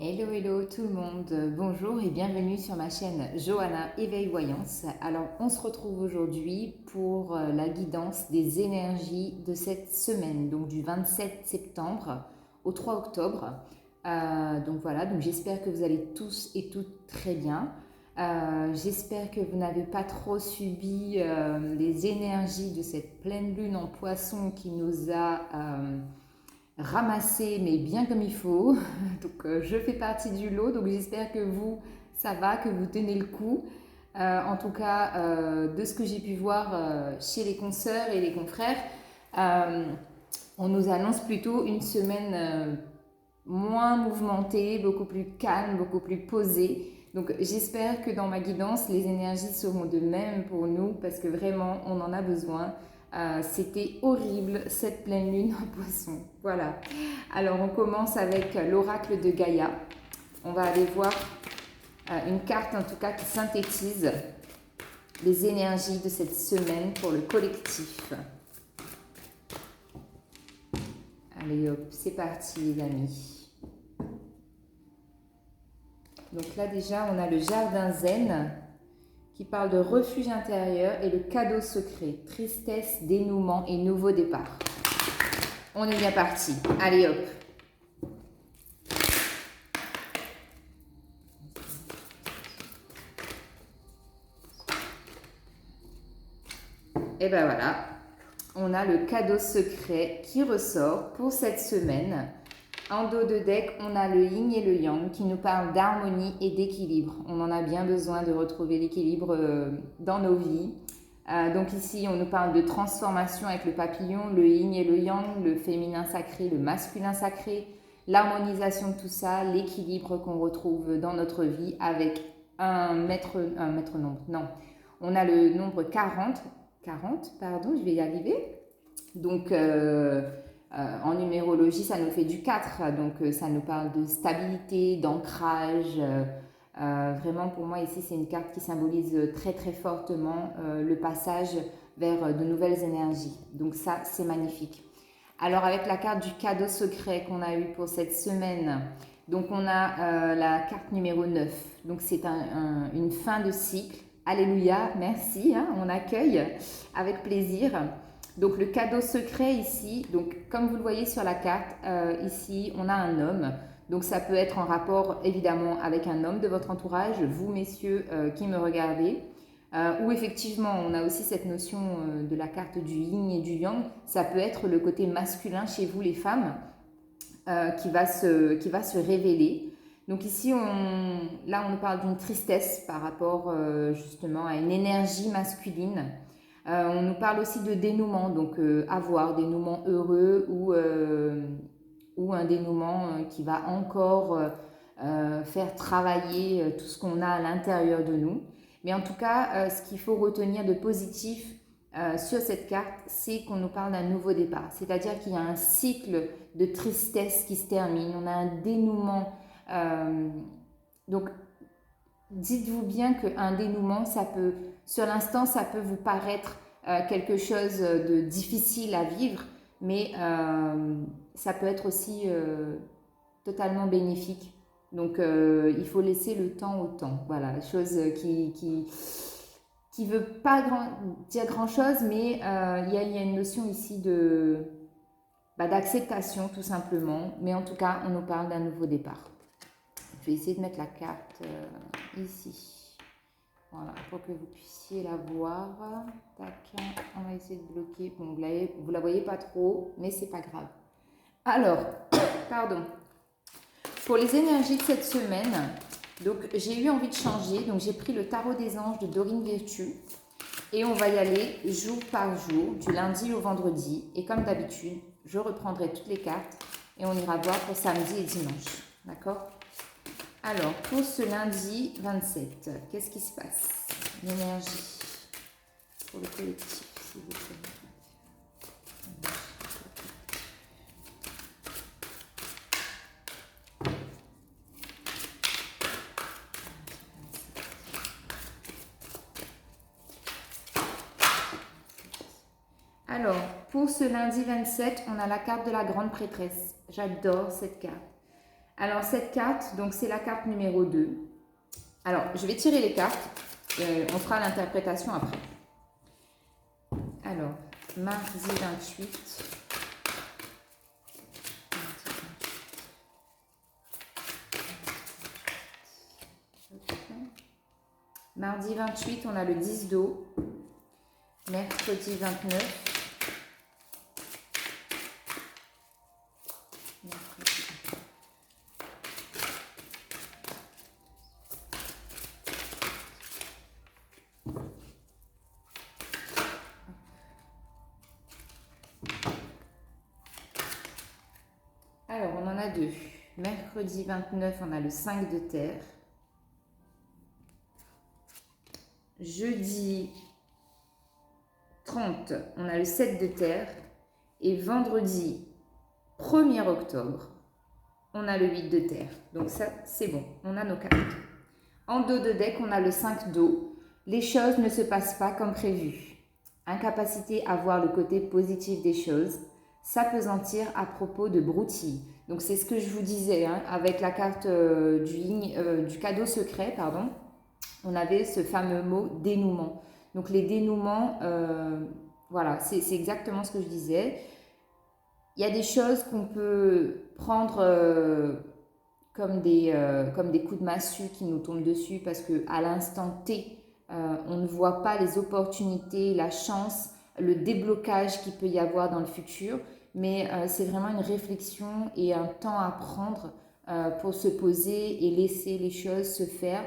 Hello, hello tout le monde, bonjour et bienvenue sur ma chaîne Johanna Éveil Voyance. Alors on se retrouve aujourd'hui pour la guidance des énergies de cette semaine, donc du 27 septembre au 3 octobre. Donc voilà, donc j'espère que vous allez tous et toutes très bien. J'espère que vous n'avez pas trop subi les énergies de cette pleine lune en poisson qui nous a ramasser, mais bien comme il faut. Donc je fais partie du lot, donc j'espère que vous, ça va, que vous tenez le coup. En tout cas, de ce que j'ai pu voir chez les consoeurs et les confrères, euh, on nous annonce plutôt une semaine moins mouvementée, beaucoup plus calme, beaucoup plus posée. Donc j'espère que dans ma guidance, les énergies seront de même pour nous parce que vraiment, on en a besoin. C'était horrible cette pleine lune en poisson. Voilà. Alors on commence avec l'oracle de Gaïa. On va aller voir une carte en tout cas qui synthétise les énergies de cette semaine pour le collectif. Allez hop, c'est parti les amis. Donc là déjà on a le jardin zen qui parle de refuge intérieur et le cadeau secret, tristesse, dénouement et nouveau départ. On est bien parti. Allez hop. Et ben voilà, on a le cadeau secret qui ressort pour cette semaine. En dos de deck, on a le yin et le yang qui nous parlent d'harmonie et d'équilibre. On en a bien besoin de retrouver l'équilibre dans nos vies. Donc ici, on nous parle de transformation avec le papillon, le yin et le yang, le féminin sacré, le masculin sacré, l'harmonisation de tout ça, l'équilibre qu'on retrouve dans notre vie avec un maître nombre. Non, on a le nombre 40, pardon, je vais y arriver. Donc, en numérologie, ça nous fait du 4, donc ça nous parle de stabilité, d'ancrage. Vraiment, pour moi, ici, c'est une carte qui symbolise très, très fortement le passage vers de nouvelles énergies. Donc ça, c'est magnifique. Alors, avec la carte du cadeau secret qu'on a eu pour cette semaine, donc on a la carte numéro 9. Donc c'est une fin de cycle. Alléluia, merci, hein, on accueille avec plaisir. Donc le cadeau secret ici, donc comme vous le voyez sur la carte, ici on a un homme. Donc ça peut être en rapport évidemment avec un homme de votre entourage, vous messieurs qui me regardez. Ou effectivement on a aussi cette notion de la carte du yin et du yang. Ça peut être le côté masculin chez vous les femmes qui va se révéler. Donc ici, là, on nous parle d'une tristesse par rapport justement à une énergie masculine. On nous parle aussi de dénouement, donc avoir dénouement heureux ou un dénouement qui va encore faire travailler tout ce qu'on a à l'intérieur de nous. Mais en tout cas, ce qu'il faut retenir de positif sur cette carte, c'est qu'on nous parle d'un nouveau départ. C'est-à-dire qu'il y a un cycle de tristesse qui se termine, on a un dénouement. Donc, dites-vous bien qu'un dénouement, ça peut, sur l'instant, ça peut vous paraître quelque chose de difficile à vivre, mais ça peut être aussi totalement bénéfique. Donc, il faut laisser le temps au temps. Voilà, chose qui veut pas dire grand-chose, mais il y a une notion ici d'acceptation tout simplement. Mais en tout cas, on nous parle d'un nouveau départ. Je vais essayer de mettre la carte ici. Voilà, pour que vous puissiez la voir. Tac, on va essayer de bloquer. Bon, vous la voyez pas trop, mais c'est pas grave. Alors, pardon. Pour les énergies de cette semaine, donc j'ai eu envie de changer. Donc j'ai pris le tarot des anges de Dorine Virtue. Et on va y aller jour par jour, du lundi au vendredi. Et comme d'habitude, je reprendrai toutes les cartes et on ira voir pour samedi et dimanche. D'accord? Alors, pour ce lundi 27, qu'est-ce qui se passe? L'énergie pour le collectif, s'il vous plaît. Alors, pour ce lundi 27, on a la carte de la grande prêtresse. J'adore cette carte. Alors cette carte, donc c'est la carte numéro 2. Alors je vais tirer les cartes, on fera l'interprétation après. Alors, mardi 28. Mardi 28, on a le 10 d'eau. Mercredi 29. Alors, on en a deux. Mercredi 29, on a le 5 de terre. Jeudi 30, on a le 7 de terre. Et vendredi 1er octobre, on a le 8 de terre. Donc ça, c'est bon, on a nos cartes. En dos de deck, on a le 5 d'eau. Les choses ne se passent pas comme prévu. Incapacité à voir le côté positif des choses. S'apesantir à propos de broutilles. Donc c'est ce que je vous disais, hein, avec la carte du cadeau secret, pardon. On avait ce fameux mot dénouement. Donc les dénouements, voilà, c'est exactement ce que je disais. Il y a des choses qu'on peut prendre comme des coups de massue qui nous tombent dessus parce qu'à l'instant T, on ne voit pas les opportunités, la chance, le déblocage qu'il peut y avoir dans le futur. Mais c'est vraiment une réflexion et un temps à prendre pour se poser et laisser les choses se faire.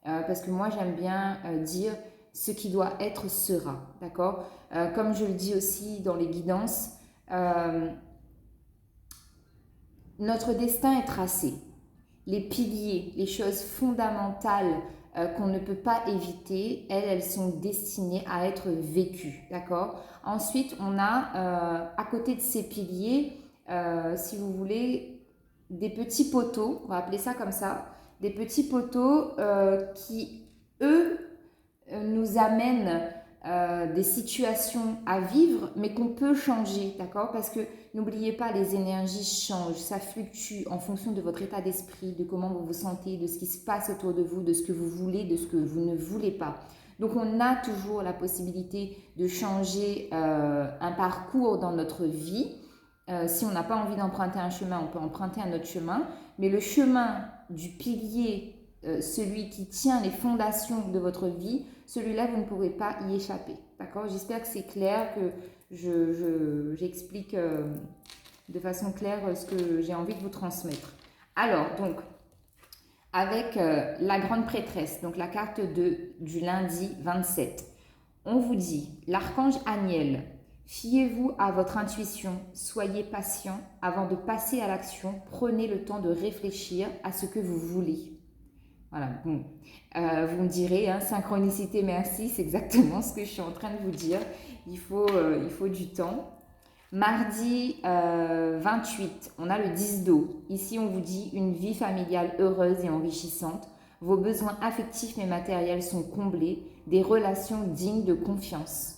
Parce que moi, j'aime bien dire ce qui doit être sera. D'accord ? Comme je le dis aussi dans les guidances, notre destin est tracé. Les piliers, les choses fondamentales qu'on ne peut pas éviter, elles sont destinées à être vécues, d'accord ? Ensuite, on a à côté de ces piliers, si vous voulez, des petits poteaux, on va appeler ça comme ça, des petits poteaux qui, eux, nous amènent des situations à vivre, mais qu'on peut changer, d'accord ? Parce que n'oubliez pas, les énergies changent, ça fluctue en fonction de votre état d'esprit, de comment vous vous sentez, de ce qui se passe autour de vous, de ce que vous voulez, de ce que vous ne voulez pas. Donc on a toujours la possibilité de changer un parcours dans notre vie. Si on n'a pas envie d'emprunter un chemin, on peut emprunter un autre chemin. Mais le chemin du pilier, celui qui tient les fondations de votre vie, celui-là, vous ne pourrez pas y échapper. D'accord ? J'espère que c'est clair, que j'explique de façon claire ce que j'ai envie de vous transmettre. Alors, donc, avec la grande prêtresse, donc la carte du lundi 27, on vous dit, l'archange Aniel, fiez-vous à votre intuition, soyez patient avant de passer à l'action, prenez le temps de réfléchir à ce que vous voulez. Voilà, bon, vous me direz, hein, synchronicité, merci, c'est exactement ce que je suis en train de vous dire. Il faut du temps. Mardi 28, on a le 10 d'eau. Ici, on vous dit une vie familiale heureuse et enrichissante. Vos besoins affectifs et matériels sont comblés. Des relations dignes de confiance.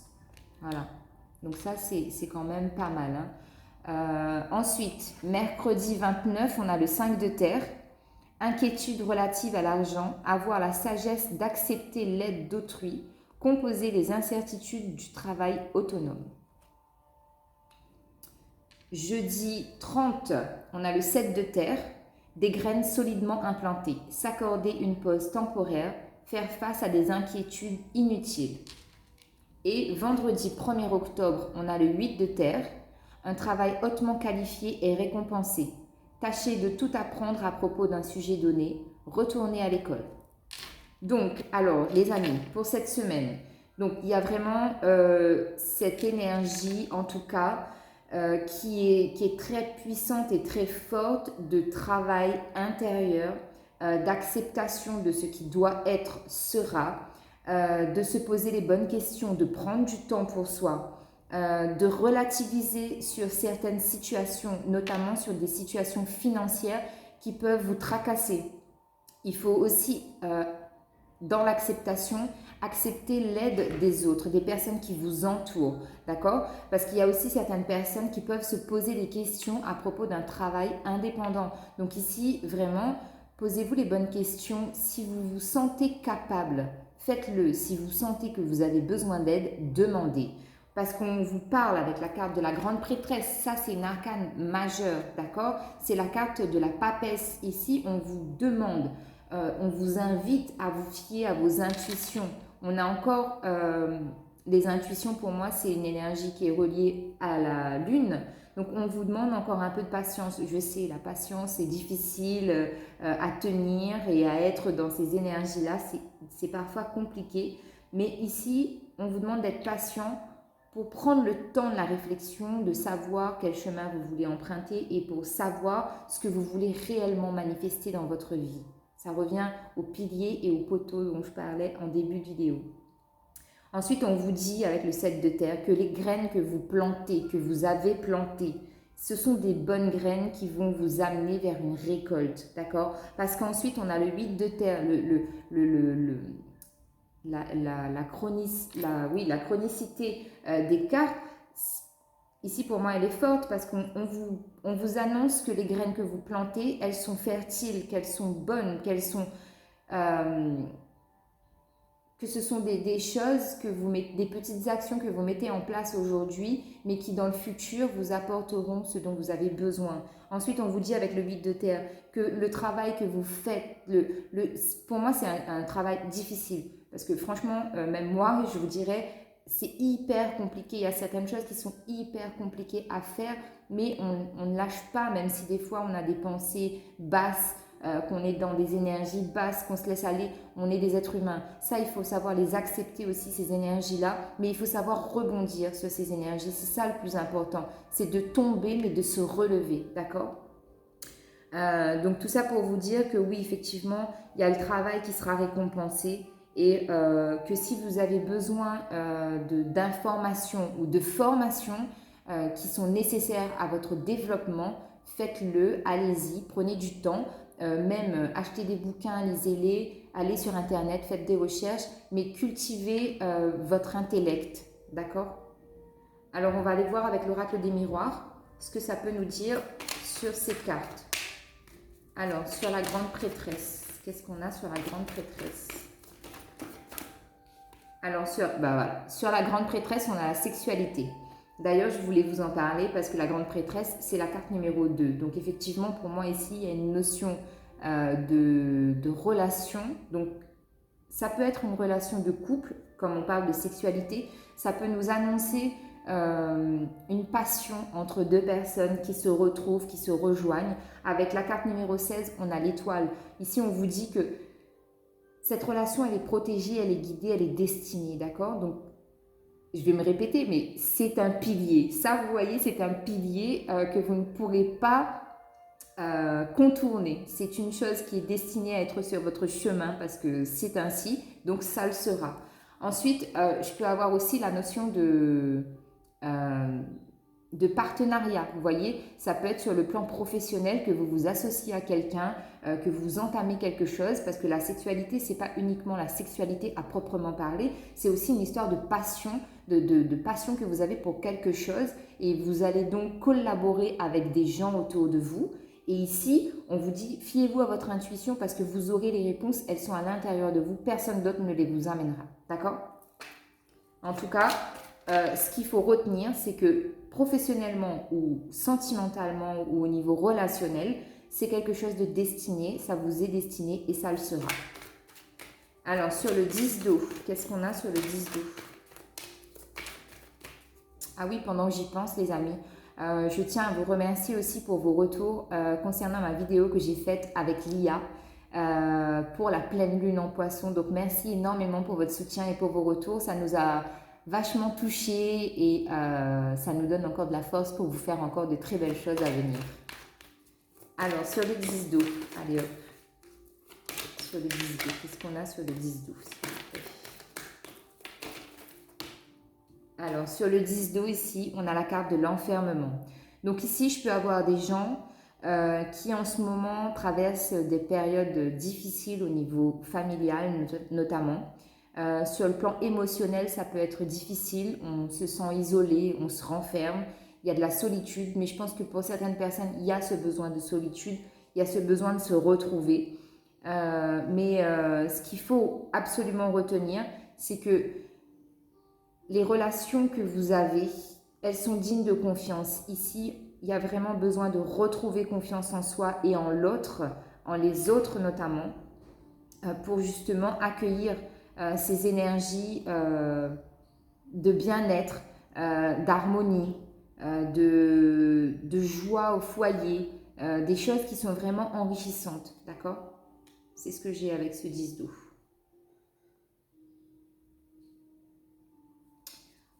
Voilà, donc ça, c'est quand même pas mal. Hein. Ensuite, mercredi 29, on a le 5 de terre. Inquiétude relative à l'argent, avoir la sagesse d'accepter l'aide d'autrui, composer les incertitudes du travail autonome. Jeudi 30, on a le 7 de terre, des graines solidement implantées, s'accorder une pause temporaire, faire face à des inquiétudes inutiles. Et vendredi 1er octobre, on a le 8 de terre, un travail hautement qualifié et récompensé. Tâchez de tout apprendre à propos d'un sujet donné, retournez à l'école. Donc, alors, les amis, pour cette semaine, donc il y a vraiment cette énergie, en tout cas, qui est très puissante et très forte de travail intérieur, d'acceptation de ce qui doit être sera, de se poser les bonnes questions, de prendre du temps pour soi, de relativiser sur certaines situations, notamment sur des situations financières qui peuvent vous tracasser. Il faut aussi, dans l'acceptation, accepter l'aide des autres, des personnes qui vous entourent, d'accord? Parce qu'il y a aussi certaines personnes qui peuvent se poser des questions à propos d'un travail indépendant. Donc ici, vraiment, posez-vous les bonnes questions. Si vous vous sentez capable, faites-le. Si vous sentez que vous avez besoin d'aide, demandez. Parce qu'on vous parle avec la carte de la grande prêtresse, ça c'est une arcane majeure, d'accord? C'est la carte de la papesse. Ici, on vous demande, on vous invite à vous fier à vos intuitions. On a encore, les intuitions pour moi, c'est une énergie qui est reliée à la lune. Donc on vous demande encore un peu de patience. Je sais, la patience est difficile à tenir et à être dans ces énergies-là, c'est parfois compliqué. Mais ici, on vous demande d'être patient pour prendre le temps de la réflexion, de savoir quel chemin vous voulez emprunter et pour savoir ce que vous voulez réellement manifester dans votre vie. Ça revient aux piliers et aux poteaux dont je parlais en début de vidéo. Ensuite, on vous dit avec le 7 de terre que les graines que vous plantez, que vous avez plantées, ce sont des bonnes graines qui vont vous amener vers une récolte, d'accord? Parce qu'ensuite, on a le 8 de terre, la chronicité des cartes. Ici, pour moi, elle est forte parce qu'on vous annonce que les graines que vous plantez, elles sont fertiles, qu'elles sont bonnes, qu'elles sont... que ce sont des choses que vous mettez, des petites actions que vous mettez en place aujourd'hui, mais qui dans le futur vous apporteront ce dont vous avez besoin. Ensuite, on vous dit avec le 8 de terre que le travail que vous faites, pour moi c'est un travail difficile, parce que franchement, même moi, je vous dirais, c'est hyper compliqué. Il y a certaines choses qui sont hyper compliquées à faire, mais on ne lâche pas, même si des fois on a des pensées basses, qu'on est dans des énergies basses, qu'on se laisse aller, on est des êtres humains. Ça, il faut savoir les accepter aussi, ces énergies-là, mais il faut savoir rebondir sur ces énergies. C'est ça le plus important, c'est de tomber, mais de se relever, d'accord? Donc tout ça pour vous dire que oui, effectivement, il y a le travail qui sera récompensé et que si vous avez besoin d'informations ou de formations qui sont nécessaires à votre développement, faites-le, allez-y, prenez du temps. Même achetez des bouquins, lisez-les, allez sur internet, faites des recherches, mais cultivez votre intellect, d'accord? Alors on va aller voir avec l'oracle des miroirs ce que ça peut nous dire sur ces cartes. Alors sur la grande prêtresse, qu'est-ce qu'on a sur la grande prêtresse? Alors sur la grande prêtresse, on a la sexualité. D'ailleurs, je voulais vous en parler parce que la grande prêtresse, c'est la carte numéro 2. Donc effectivement, pour moi ici, il y a une notion de relation. Donc ça peut être une relation de couple, comme on parle de sexualité. Ça peut nous annoncer une passion entre deux personnes qui se retrouvent, qui se rejoignent. Avec la carte numéro 16, on a l'étoile. Ici, on vous dit que cette relation, elle est protégée, elle est guidée, elle est destinée, d'accord? Donc, je vais me répéter, mais c'est un pilier. Ça, vous voyez, c'est un pilier que vous ne pourrez pas contourner. C'est une chose qui est destinée à être sur votre chemin parce que c'est ainsi, donc ça le sera. Ensuite, je peux avoir aussi la notion de partenariat. Vous voyez, ça peut être sur le plan professionnel que vous vous associez à quelqu'un, que vous entamez quelque chose, parce que la sexualité, c'est pas uniquement la sexualité à proprement parler, c'est aussi une histoire de passion, de passion que vous avez pour quelque chose, et vous allez donc collaborer avec des gens autour de vous. Et ici, on vous dit, fiez-vous à votre intuition parce que vous aurez les réponses, elles sont à l'intérieur de vous, personne d'autre ne les vous amènera. D'accord? En tout cas, ce qu'il faut retenir, c'est que professionnellement ou sentimentalement ou au niveau relationnel, c'est quelque chose de destiné, ça vous est destiné et ça le sera. Alors, sur le 10 d'eau, qu'est-ce qu'on a sur le 10 d'eau? Ah oui, pendant que j'y pense, les amis, je tiens à vous remercier aussi pour vos retours concernant ma vidéo que j'ai faite avec Lia pour la pleine lune en poisson. Donc, merci énormément pour votre soutien et pour vos retours. Ça nous a vachement touchés et ça nous donne encore de la force pour vous faire encore de très belles choses à venir. Alors, sur le 10 d'eau, allez hop, sur le 10 d'eau, qu'est-ce qu'on a sur le 10 d'eau? Alors, sur le 10 d'eau, ici, on a la carte de l'enfermement. Donc ici, je peux avoir des gens qui, en ce moment, traversent des périodes difficiles au niveau familial, notamment. Sur le plan émotionnel, ça peut être difficile, on se sent isolé, on se renferme, il y a de la solitude, mais je pense que pour certaines personnes, il y a ce besoin de solitude, il y a ce besoin de se retrouver. Ce qu'il faut absolument retenir, c'est que les relations que vous avez, elles sont dignes de confiance. Ici, il y a vraiment besoin de retrouver confiance en soi et en l'autre, en les autres notamment, pour justement accueillir ces énergies de bien-être, d'harmonie, de joie au foyer, des choses qui sont vraiment enrichissantes, d'accord? C'est ce que j'ai avec ce 10 d'eau.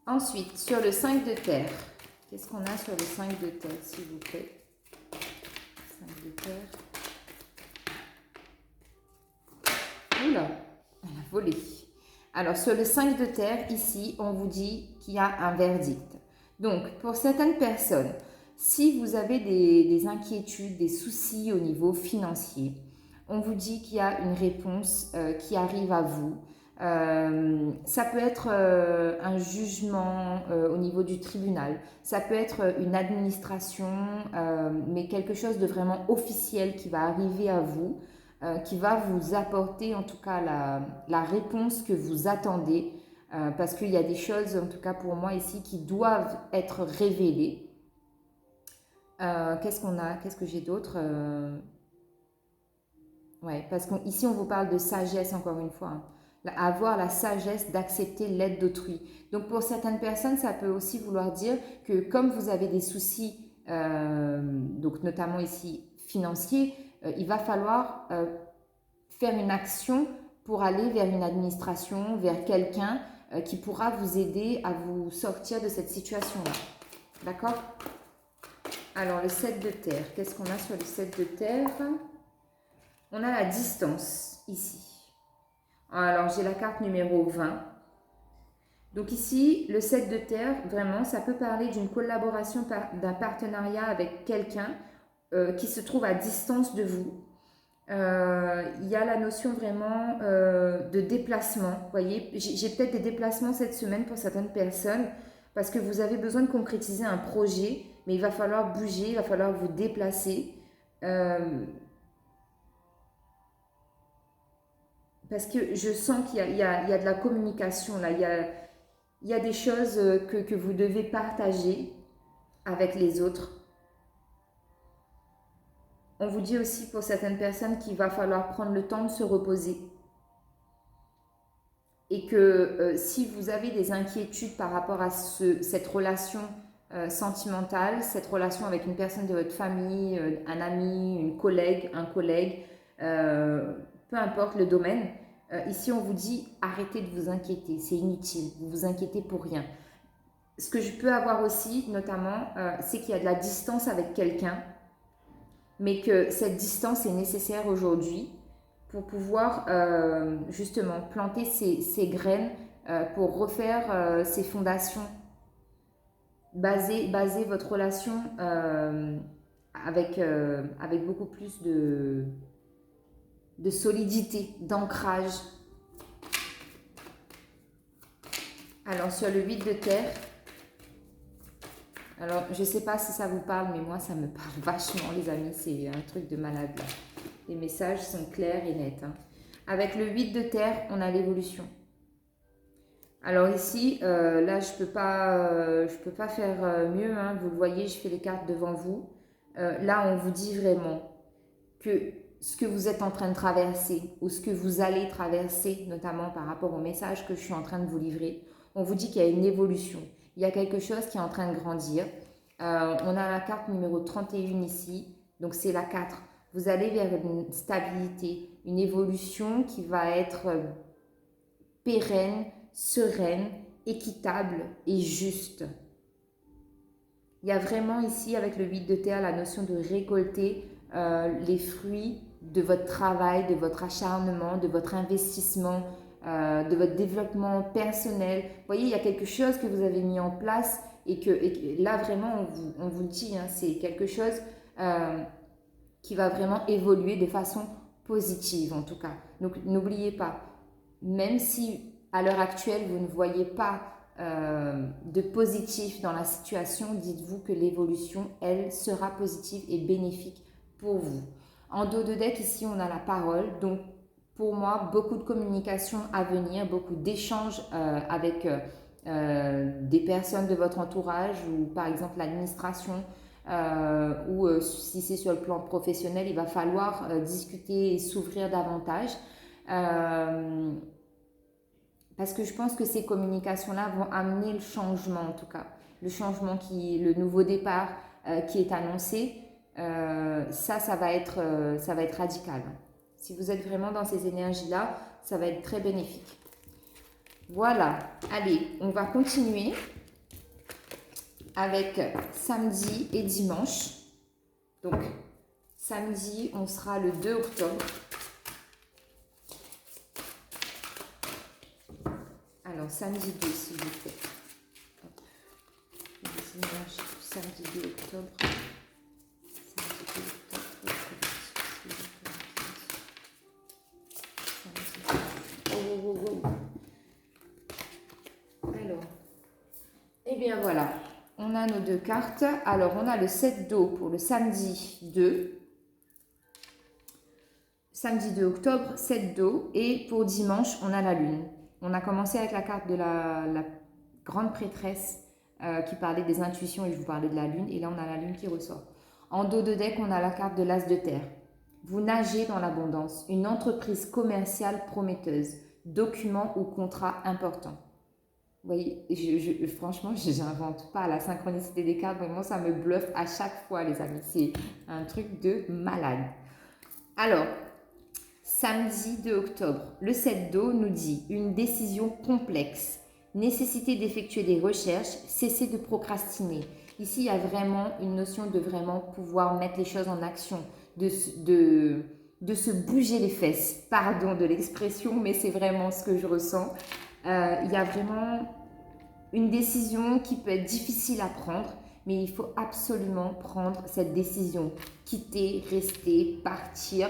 Ensuite, sur le 5 de terre, qu'est-ce qu'on a sur le 5 de terre, s'il vous plaît? 5 de terre. Oula, elle a volé. Alors, sur le 5 de terre, ici, on vous dit qu'il y a un verdict. Donc, pour certaines personnes, si vous avez des inquiétudes, des soucis au niveau financier, on vous dit qu'il y a une réponse qui arrive à vous. Ça peut être un jugement au niveau du tribunal, ça peut être une administration, mais quelque chose de vraiment officiel qui va arriver à vous, qui va vous apporter en tout cas la réponse que vous attendez, parce qu'il y a des choses, en tout cas pour moi ici, qui doivent être révélées. Qu'est-ce qu'on a? Qu'est-ce que j'ai d'autre? Ouais, parce qu'ici on vous parle de sagesse encore une fois, hein. Avoir la sagesse d'accepter l'aide d'autrui. Donc pour certaines personnes, ça peut aussi vouloir dire que comme vous avez des soucis, donc notamment ici financiers, il va falloir faire une action pour aller vers une administration, vers quelqu'un qui pourra vous aider à vous sortir de cette situation-là. D'accord? Alors le 7 de terre, qu'est-ce qu'on a sur le 7 de terre? On a la distance ici. Alors, j'ai la carte numéro 20. Donc ici, le 7 de terre, vraiment, ça peut parler d'une collaboration, d'un partenariat avec quelqu'un qui se trouve à distance de vous. Il y a la notion vraiment de déplacement. Vous voyez, j'ai peut-être des déplacements cette semaine pour certaines personnes parce que vous avez besoin de concrétiser un projet, mais il va falloir bouger, il va falloir vous déplacer. Parce que je sens qu'il y a de la communication là, il y a des choses que vous devez partager avec les autres. On vous dit aussi pour certaines personnes qu'il va falloir prendre le temps de se reposer. Et que si vous avez des inquiétudes par rapport à cette relation sentimentale, cette relation avec une personne de votre famille, un ami, une collègue, un collègue, peu importe le domaine, ici on vous dit arrêtez de vous inquiéter, c'est inutile, vous vous inquiétez pour rien. Ce que je peux avoir aussi notamment, c'est qu'il y a de la distance avec quelqu'un, mais que cette distance est nécessaire aujourd'hui pour pouvoir justement planter ces graines pour refaire ces fondations, baser votre relation avec beaucoup plus de solidité, d'ancrage. Alors sur le 8 de terre, alors je ne sais pas si ça vous parle, mais moi ça me parle vachement les amis, c'est un truc de malade là. Les messages sont clairs et nets, hein. Avec le 8 de terre, on a l'évolution. Alors ici, là je peux pas faire mieux, hein. Vous le voyez, je fais les cartes devant vous. Là on vous dit vraiment que ce que vous êtes en train de traverser ou ce que vous allez traverser, notamment par rapport au message que je suis en train de vous livrer, on vous dit qu'il y a une évolution. Il y a quelque chose qui est en train de grandir. On a la carte numéro 31 ici, donc c'est la 4. Vous allez vers une stabilité, une évolution qui va être pérenne, sereine, équitable et juste. Il y a vraiment ici, avec le 8 de terre, la notion de récolter les fruits de votre travail, de votre acharnement, de votre investissement, de votre développement personnel. Vous voyez, il y a quelque chose que vous avez mis en place et que là, vraiment, on vous le dit, hein, c'est quelque chose qui va vraiment évoluer de façon positive, en tout cas. Donc, n'oubliez pas, même si à l'heure actuelle, vous ne voyez pas de positif dans la situation, dites-vous que l'évolution, elle, sera positive et bénéfique pour vous. En dos de deck, ici, on a la parole. Donc, pour moi, beaucoup de communication à venir, beaucoup d'échanges avec des personnes de votre entourage ou par exemple l'administration ou si c'est sur le plan professionnel, il va falloir discuter et s'ouvrir davantage. Parce que je pense que ces communications-là vont amener le changement, en tout cas. Le changement, le nouveau départ qui est annoncé, ça va être radical. Si vous êtes vraiment dans ces énergies-là, ça va être très bénéfique. Voilà, allez, on va continuer avec samedi et dimanche. Donc, samedi, on sera le 2 octobre. Alors, samedi 2, s'il vous plaît. Dimanche, samedi 2 octobre. Samedi 2 octobre. Alors, et bien voilà, on a nos deux cartes. Alors, on a le 7 d'eau pour le samedi 2. Samedi 2 octobre, 7 d'eau. Et pour dimanche, on a la lune. On a commencé avec la carte de la grande prêtresse qui parlait des intuitions et je vous parlais de la lune. Et là, on a la lune qui ressort. En dos de deck, on a la carte de l'as de terre. Vous nagez dans l'abondance. Une entreprise commerciale prometteuse. Document ou contrat important. Vous voyez, franchement, je n'invente pas la synchronicité des cartes. Vraiment, ça me bluffe à chaque fois, les amis. C'est un truc de malade. Alors, samedi 2 octobre, le 7 d'eau nous dit une décision complexe, nécessité d'effectuer des recherches, cesser de procrastiner. Ici, il y a vraiment une notion de vraiment pouvoir mettre les choses en action, de se bouger les fesses. Pardon de l'expression, mais c'est vraiment ce que je ressens. Il y a vraiment une décision qui peut être difficile à prendre, mais il faut absolument prendre cette décision. Quitter, rester, partir,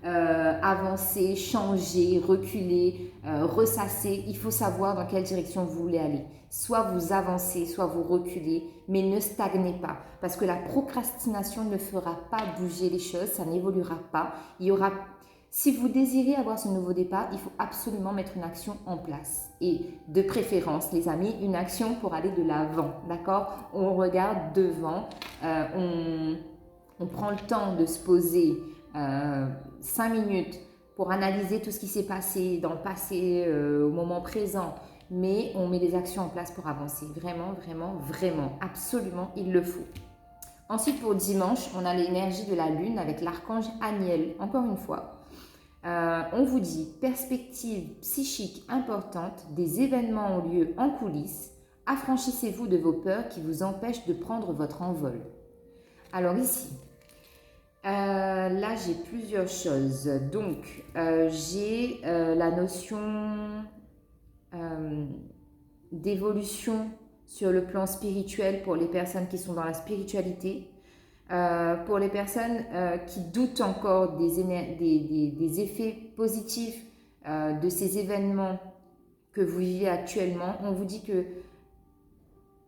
avancer, changer, reculer, ressasser. Il faut savoir dans quelle direction vous voulez aller. Soit vous avancez, soit vous reculez, mais ne stagnez pas. Parce que la procrastination ne fera pas bouger les choses, ça n'évoluera pas. Si vous désirez avoir ce nouveau départ, il faut absolument mettre une action en place. Et de préférence, les amis, une action pour aller de l'avant, d'accord? On regarde devant, on prend le temps de se poser 5 minutes pour analyser tout ce qui s'est passé dans le passé, au moment présent, mais on met les actions en place pour avancer. Vraiment, vraiment, vraiment, absolument, il le faut. Ensuite, pour dimanche, on a l'énergie de la lune avec l'archange Aniel, encore une fois. On vous dit perspective psychique importante, des événements ont lieu en coulisses, affranchissez-vous de vos peurs qui vous empêchent de prendre votre envol. Alors ici, là j'ai plusieurs choses. Donc j'ai la notion d'évolution sur le plan spirituel pour les personnes qui sont dans la spiritualité. Pour les personnes qui doutent encore des effets positifs de ces événements que vous vivez actuellement, on vous dit que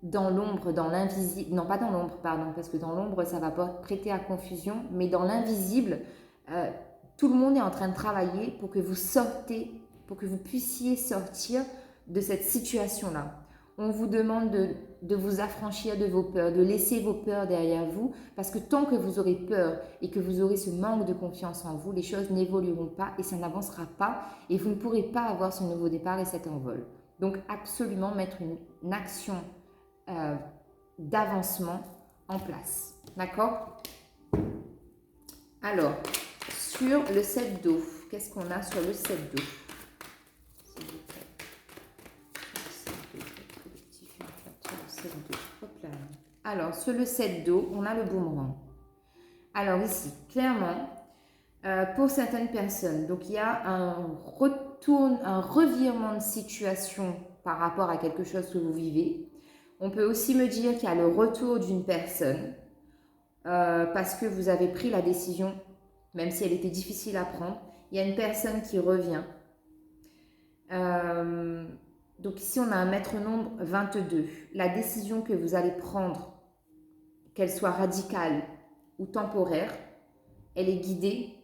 dans l'ombre, dans l'invisible, non pas dans l'ombre, pardon, parce que dans l'ombre ça va pas prêter à confusion, mais dans l'invisible, tout le monde est en train de travailler pour que vous sortez, pour que vous puissiez sortir de cette situation-là. On vous demande de vous affranchir de vos peurs, de laisser vos peurs derrière vous, parce que tant que vous aurez peur et que vous aurez ce manque de confiance en vous, les choses n'évolueront pas et ça n'avancera pas et vous ne pourrez pas avoir ce nouveau départ et cet envol. Donc absolument mettre une action d'avancement en place. D'accord? Alors, sur le 7 d'eau, qu'est-ce qu'on a sur le 7 d'eau? Alors, sur le 7 d'eau, on a le boomerang. Alors ici, clairement, pour certaines personnes, donc il y a un revirement de situation par rapport à quelque chose que vous vivez. On peut aussi me dire qu'il y a le retour d'une personne parce que vous avez pris la décision, même si elle était difficile à prendre. Il y a une personne qui revient. Donc ici, on a un maître nombre 22. La décision que vous allez prendre, qu'elle soit radicale ou temporaire, elle est guidée.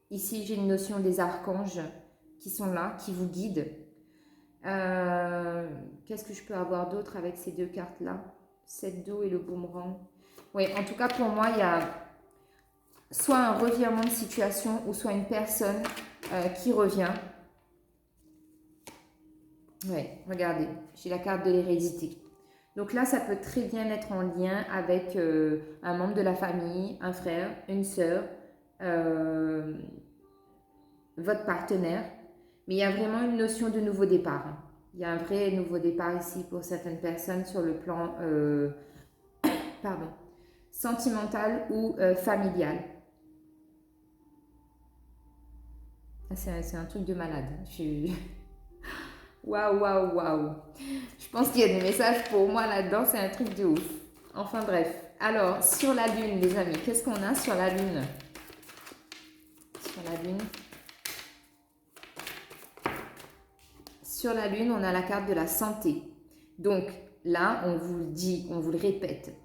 Ici, j'ai une notion des archanges qui sont là, qui vous guident. Qu'est-ce que je peux avoir d'autre avec ces deux cartes-là? 7 d'eau et le boomerang. Oui, en tout cas, pour moi, il y a soit un revirement de situation ou soit une personne qui revient. Oui, regardez, j'ai la carte de l'hérédité. Donc là, ça peut très bien être en lien avec un membre de la famille, un frère, une sœur, votre partenaire. Mais il y a vraiment une notion de nouveau départ. Il y a un vrai nouveau départ ici pour certaines personnes sur le plan sentimental ou familial. C'est un truc de malade. Waouh, waouh, waouh. Je pense qu'il y a des messages pour moi là-dedans, c'est un truc de ouf. Enfin bref. Alors, sur la lune, les amis, qu'est-ce qu'on a sur la lune? Sur la lune. Sur la lune, on a la carte de la santé. Donc là, on vous le dit, on vous le répète.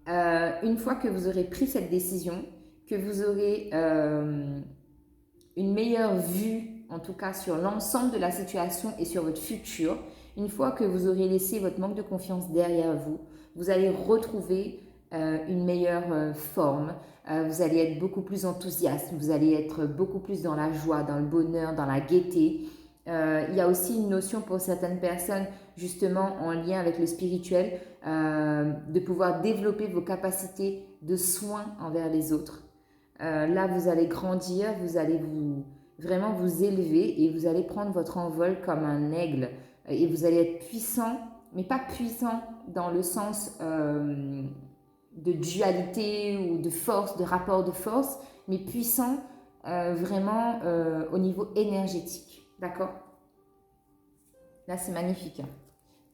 Une fois que vous aurez pris cette décision, que vous aurez une meilleure vue, en tout cas sur l'ensemble de la situation et sur votre futur, une fois que vous aurez laissé votre manque de confiance derrière vous, vous allez retrouver une meilleure forme, vous allez être beaucoup plus enthousiaste, vous allez être beaucoup plus dans la joie, dans le bonheur, dans la gaieté. Il y a aussi une notion pour certaines personnes, justement en lien avec le spirituel, de pouvoir développer vos capacités de soin envers les autres. Là, vous allez grandir, vous allez vraiment vous élever et vous allez prendre votre envol comme un aigle. Et vous allez être puissant, mais pas puissant dans le sens de dualité ou de force, de rapport de force, mais puissant vraiment au niveau énergétique. D'accord? Là, c'est magnifique. Hein?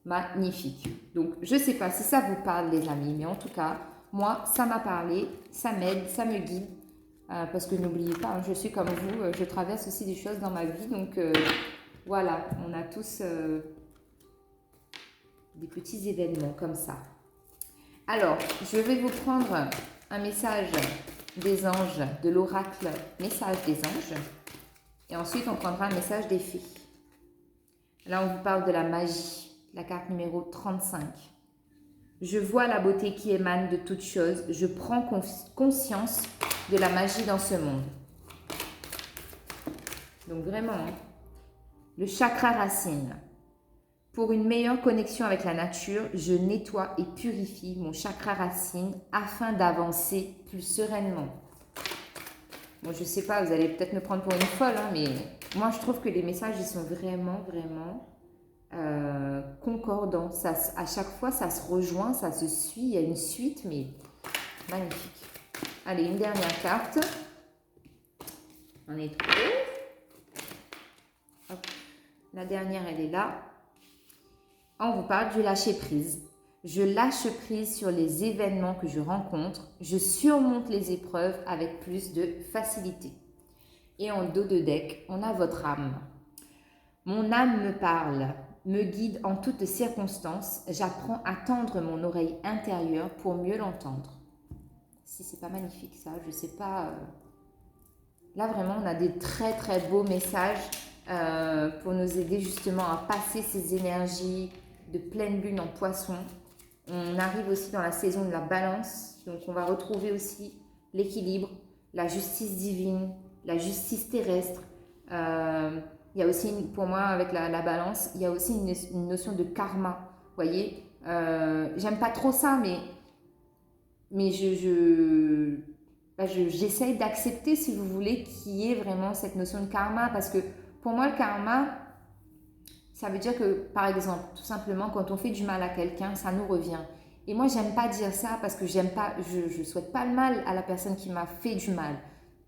Magnifique. Donc, je ne sais pas si ça vous parle, les amis, mais en tout cas, moi, ça m'a parlé, ça m'aide, ça me guide. Parce que n'oubliez pas, hein, je suis comme vous, je traverse aussi des choses dans ma vie. Donc, voilà, on a tous des petits événements comme ça. Alors, je vais vous prendre un message des anges, de l'oracle message des anges. Et ensuite, on prendra un message des fées. Là, on vous parle de la magie, la carte numéro 35. Je vois la beauté qui émane de toutes choses. Je prends conscience de la magie dans ce monde. Donc vraiment, hein, le chakra racine. Pour une meilleure connexion avec la nature, je nettoie et purifie mon chakra racine afin d'avancer plus sereinement. Bon, je sais pas, vous allez peut-être me prendre pour une folle, hein, mais moi je trouve que les messages ils sont vraiment concordants. Ça, à chaque fois, ça se rejoint, ça se suit, il y a une suite, mais magnifique. Allez, une dernière carte. On est trop. Hop. La dernière, elle est là. On vous parle du lâcher prise. Je lâche prise sur les événements que je rencontre. Je surmonte les épreuves avec plus de facilité. Et en dos de deck, on a votre âme. Mon âme me parle, me guide en toutes circonstances. J'apprends à tendre mon oreille intérieure pour mieux l'entendre. Si c'est pas magnifique ça, je sais pas. Là vraiment, on a des très très beaux messages pour nous aider justement à passer ces énergies de pleine lune en poisson. On arrive aussi dans la saison de la balance, donc on va retrouver aussi l'équilibre, la justice divine, la justice terrestre. Il y a aussi, pour moi, avec la balance, il y a aussi une notion de karma. Vous voyez, j'aime pas trop ça, mais j'essaye d'accepter, si vous voulez, qu'il y ait vraiment cette notion de karma. Parce que pour moi, le karma, ça veut dire que, par exemple, tout simplement, quand on fait du mal à quelqu'un, ça nous revient. Et moi, j'aime pas dire ça parce que j'aime pas, je souhaite pas le mal à la personne qui m'a fait du mal.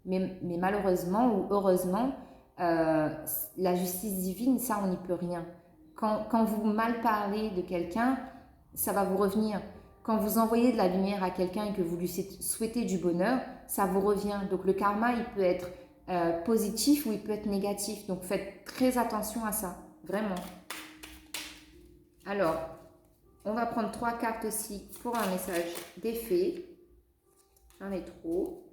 Mais malheureusement ou heureusement, la justice divine, ça, on n'y peut rien. Quand vous mal parlez de quelqu'un, ça va vous revenir. Quand vous envoyez de la lumière à quelqu'un et que vous lui souhaitez du bonheur, ça vous revient. Donc le karma, il peut être positif ou il peut être négatif. Donc faites très attention à ça, vraiment. Alors, on va prendre 3 cartes aussi pour un message d'effet. J'en ai trop.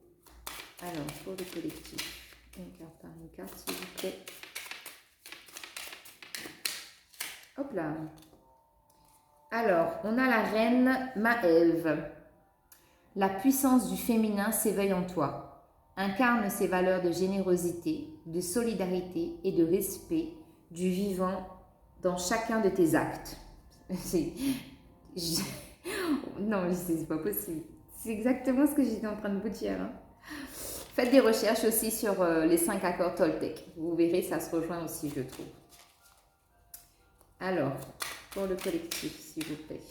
Alors, pour le collectif, une carte par une carte, s'il vous plaît. Hop là. Alors, on a la reine Maëve. La puissance du féminin s'éveille en toi. Incarne ces valeurs de générosité, de solidarité et de respect du vivant dans chacun de tes actes. Non, c'est pas possible. C'est exactement ce que j'étais en train de vous dire. Hein. Faites des recherches aussi sur les 5 accords Toltec. Vous verrez, ça se rejoint aussi, je trouve. Alors, pour le collectif, s'il vous plaît.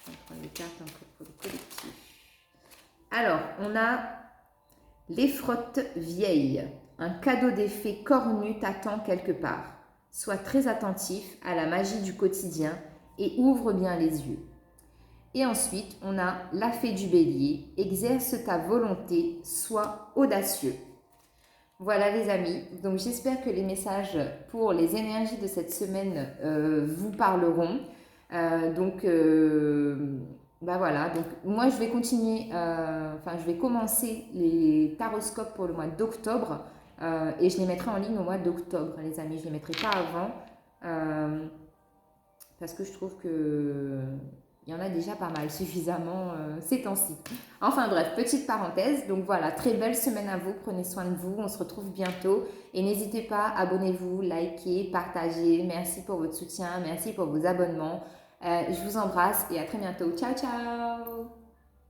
On va prendre les cartes encore pour le collectif. Alors, on a l'effrotte vieille. Un cadeau d'effet cornu t'attend quelque part. Sois très attentif à la magie du quotidien et ouvre bien les yeux. Et ensuite, on a la fée du bélier. Exerce ta volonté, sois audacieux. Voilà les amis, donc j'espère que les messages pour les énergies de cette semaine vous parleront. Bah voilà, donc moi je vais continuer, je vais commencer les taroscopes pour le mois d'octobre et je les mettrai en ligne au mois d'octobre les amis, je ne les mettrai pas avant parce que je trouve que il y en a déjà pas mal, suffisamment ces temps-ci. Enfin bref, petite parenthèse. Donc voilà, très belle semaine à vous. Prenez soin de vous. On se retrouve bientôt. Et n'hésitez pas, abonnez-vous, likez, partagez. Merci pour votre soutien. Merci pour vos abonnements. Je vous embrasse et à très bientôt. Ciao, ciao!